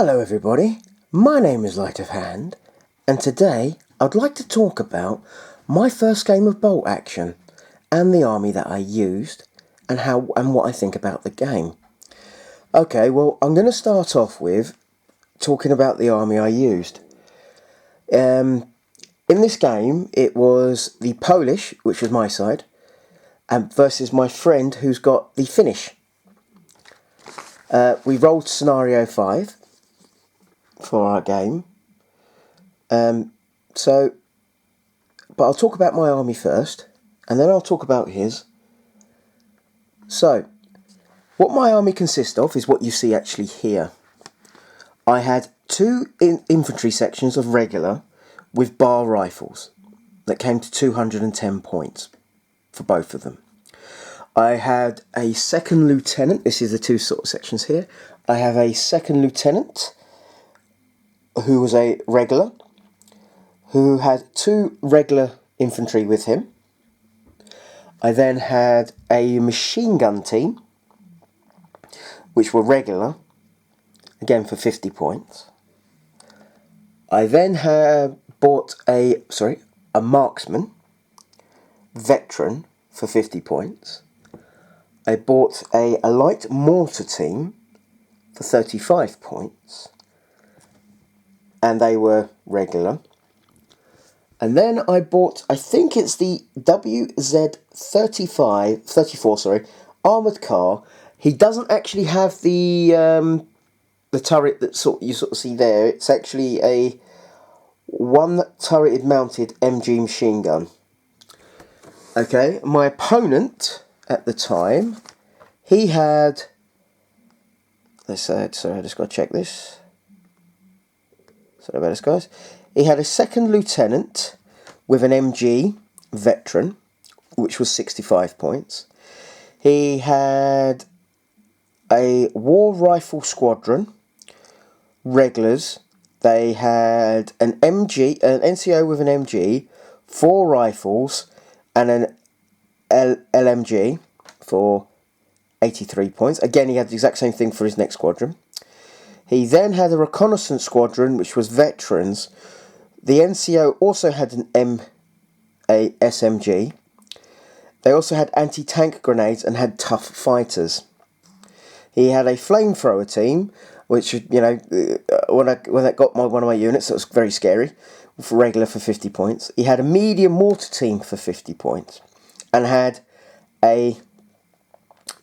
Hello everybody, my name is Light of Hand, and today I'd like to talk about my first game of bolt action and the army that I used and what I think about the game. Okay, well I'm going to start off with talking about the army I used. In this game it was the Polish, which was my side, and versus my friend who's got the Finnish. We rolled scenario 5 for our game. But I'll talk about my army first, and then I'll talk about his. So, what my army consists of is what you see actually here. I had two infantry sections of regular with bar rifles that came to 210 points for both of them. I had a second lieutenant, this is the two sort of sections here. I have a second lieutenant who was a regular, who had two regular infantry with him. I then had a machine gun team, which were regular, again for 50 points. I then bought a marksman, veteran, for 50 points. I bought a light mortar team for 35 points. And they were regular. And then I bought, I think it's the WZ34 armoured car. He doesn't actually have the turret that you sort of see there. It's actually a one turreted mounted MG machine gun. Okay, my opponent at the time, he had, sorry, I just got to check this. Sorry about this, guys. He had a second lieutenant with an MG veteran, which was 65 points. He had a war rifle squadron, regulars. They had an NCO with an MG, 4 rifles, and an LMG for 83 points. Again, he had the exact same thing for his next squadron. He then had a reconnaissance squadron, which was veterans. The NCO also had a SMG. They also had anti-tank grenades and had tough fighters. He had a flamethrower team, which, you know, when I got one of my units, it was very scary, for regular for 50 points. He had a medium mortar team for 50 points, and had a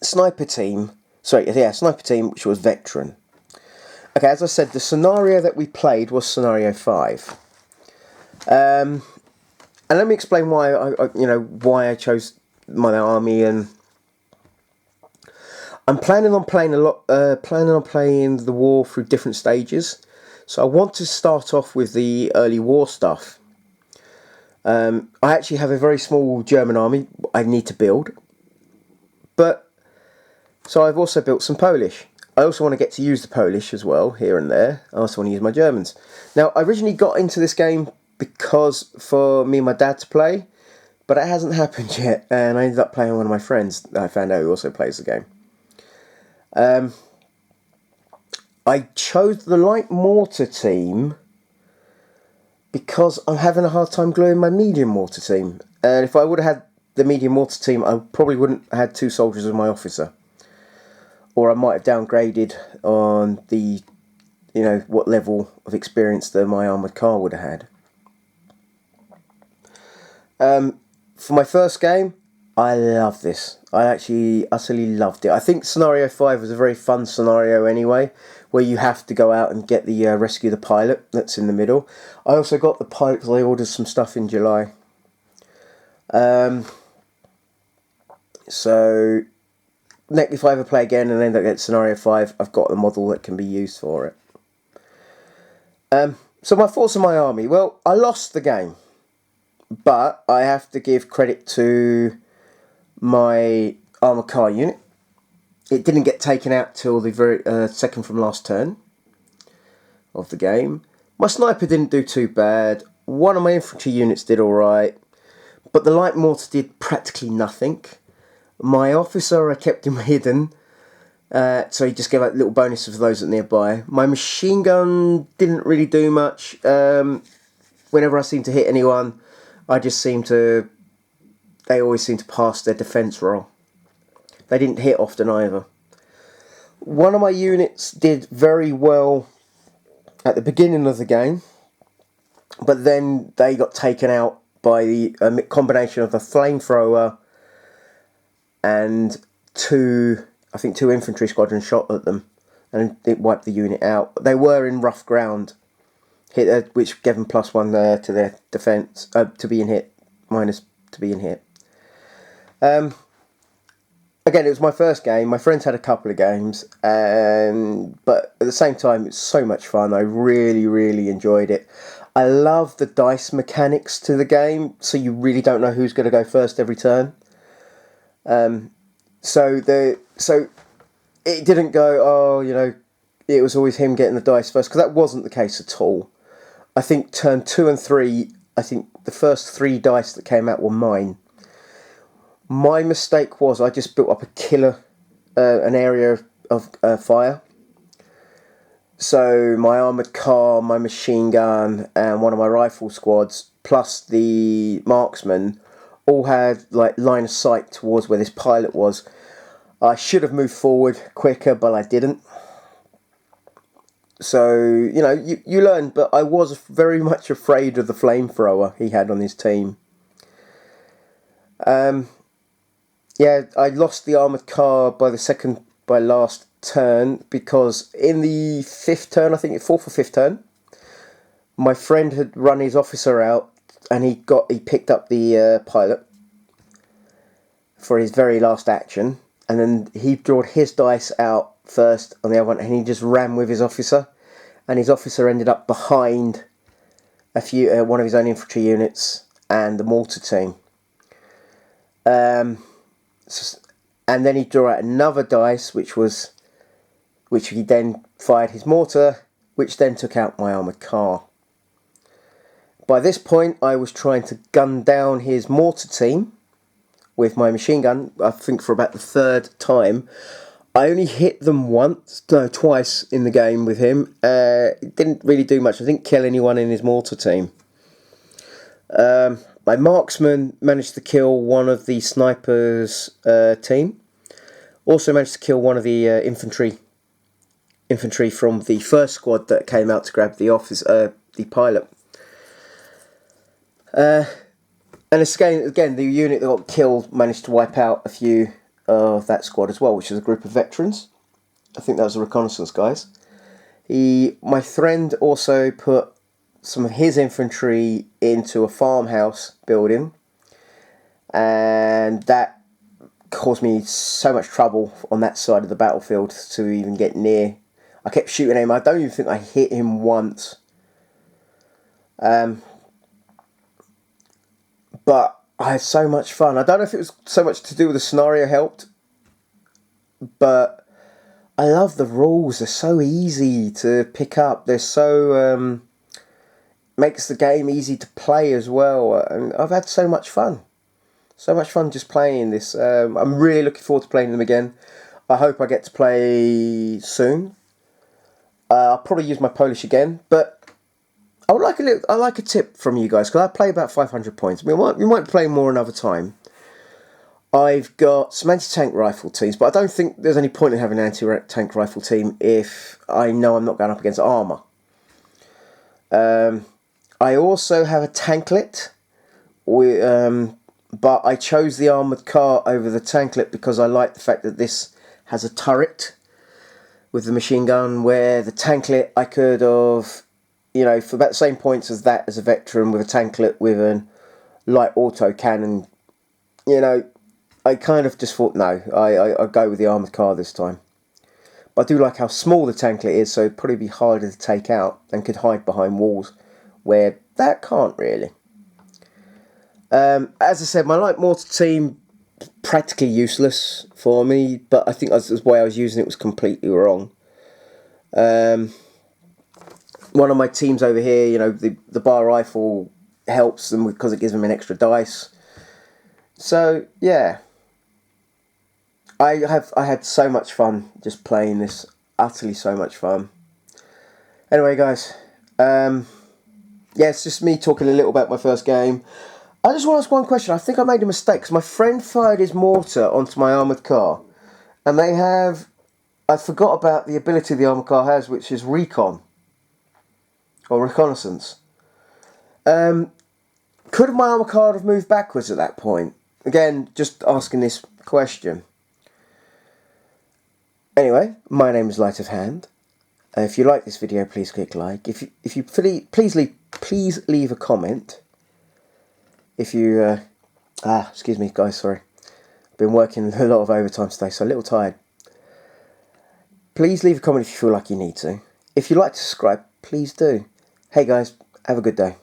sniper team, which was veteran. Okay, as I said, the scenario that we played was scenario 5. And let me explain why I chose my army. And I'm planning on playing the war through different stages. So I want to start off with the early war stuff. I actually have a very small German army I need to build. So I've also built some Polish. I also want to get to use the Polish as well, here and there. I also want to use my Germans. Now, I originally got into this game because for me and my dad to play, but it hasn't happened yet, and I ended up playing with one of my friends that I found out who also plays the game. I chose the light mortar team because I'm having a hard time gluing my medium mortar team. And if I would have had the medium mortar team, I probably wouldn't have had 2 soldiers as my officer. Or I might have downgraded on the, what level of experience that my armoured car would have had. For my first game, I love this. I actually utterly loved it. I think scenario 5 was a very fun scenario anyway, where you have to go out and get the rescue the pilot that's in the middle. I also got the pilot because I ordered some stuff in July. So if I ever play again and end up getting scenario 5, I've got the model that can be used for it. So my thoughts on my army. Well, I lost the game, but I have to give credit to my armoured car unit. It didn't get taken out till the very second from last turn of the game. My sniper didn't do too bad. One of my infantry units did alright, but the light mortar did practically nothing. My officer, I kept him hidden, So he just gave out little bonuses for those that are nearby. My machine gun didn't really do much. Whenever I seemed to hit anyone, they always seemed to pass their defence roll. They didn't hit often either. One of my units did very well at the beginning of the game, but then they got taken out by the combination of the flamethrower and two infantry squadrons shot at them, and it wiped the unit out. They were in rough ground, which gave them +1 to their defence, to being hit, minus to being hit. Again, it was my first game. My friends had a couple of games, but at the same time, it's so much fun. I really, really enjoyed it. I love the dice mechanics to the game, so you really don't know who's going to go first every turn. So it didn't go, it was always him getting the dice first, because that wasn't the case at all. I think turn 2 and 3, I think the first 3 dice that came out were mine. My mistake was I just built up an area of fire. So my armoured car, my machine gun, and one of my rifle squads, plus the marksman, all had line of sight towards where this pilot was. I should have moved forward quicker, but I didn't. So, you learn, but I was very much afraid of the flamethrower he had on his team. I lost the armoured car by last turn, because in the 5th turn, I think 4th or 5th turn, my friend had run his officer out, and he picked up the pilot for his very last action, and then he drawed his dice out first on the other one, and he just ran with his officer, and his officer ended up behind one of his own infantry units and the mortar team. And then he drew out another dice, which he then fired his mortar, which then took out my armoured car. By this point, I was trying to gun down his mortar team with my machine gun, I think for about the 3rd time. I only hit them twice in the game with him. It didn't really do much. I didn't kill anyone in his mortar team. My marksman managed to kill one of the snipers' team. Also managed to kill one of the infantry from the first squad that came out to grab the pilot. And again, the unit that got killed managed to wipe out a few of that squad as well, which is a group of veterans. I think that was the reconnaissance guys. My friend also put some of his infantry into a farmhouse building, and that caused me so much trouble on that side of the battlefield to even get near. I kept shooting him. I don't even think I hit him once. But I had so much fun. I don't know if it was so much to do with the scenario helped, but I love the rules. They're so easy to pick up. They're so makes the game easy to play as well. And I've had so much fun. So much fun just playing this. I'm really looking forward to playing them again. I hope I get to play soon. I'll probably use my Polish again, but I like a tip from you guys, because I play about 500 points. We might play more another time. I've got some anti-tank rifle teams, but I don't think there's any point in having an anti-tank rifle team if I know I'm not going up against armour. I also have a tanklet, but I chose the armoured car over the tanklet because I like the fact that this has a turret with the machine gun, where the tanklet I could have, for about the same points as that as a veteran, with a tanklet with a light auto cannon. I kind of just thought, no, I'll go with the armoured car this time. But I do like how small the tanklet is, so it'd probably be harder to take out and could hide behind walls, where that can't really. As I said, my light mortar team practically useless for me, but I think the way I was using it was completely wrong. One of my teams over here, the bar rifle helps them because it gives them an extra dice. So yeah, I had so much fun just playing this. Utterly so much fun. Anyway, guys, yeah, it's just me talking a little about my first game. I just want to ask one question. I think I made a mistake because my friend fired his mortar onto my armoured car, and they have. I forgot about the ability the armoured car has, which is recon or reconnaissance. Could my armoured car have moved backwards at that point? Again, just asking this question. Anyway, my name is Light of Hand. If you like this video, please click like. If you please leave a comment. If you excuse me, guys. Sorry, I've been working a lot of overtime today, so a little tired. Please leave a comment if you feel like you need to. If you'd like to subscribe, please do. Hey guys, have a good day.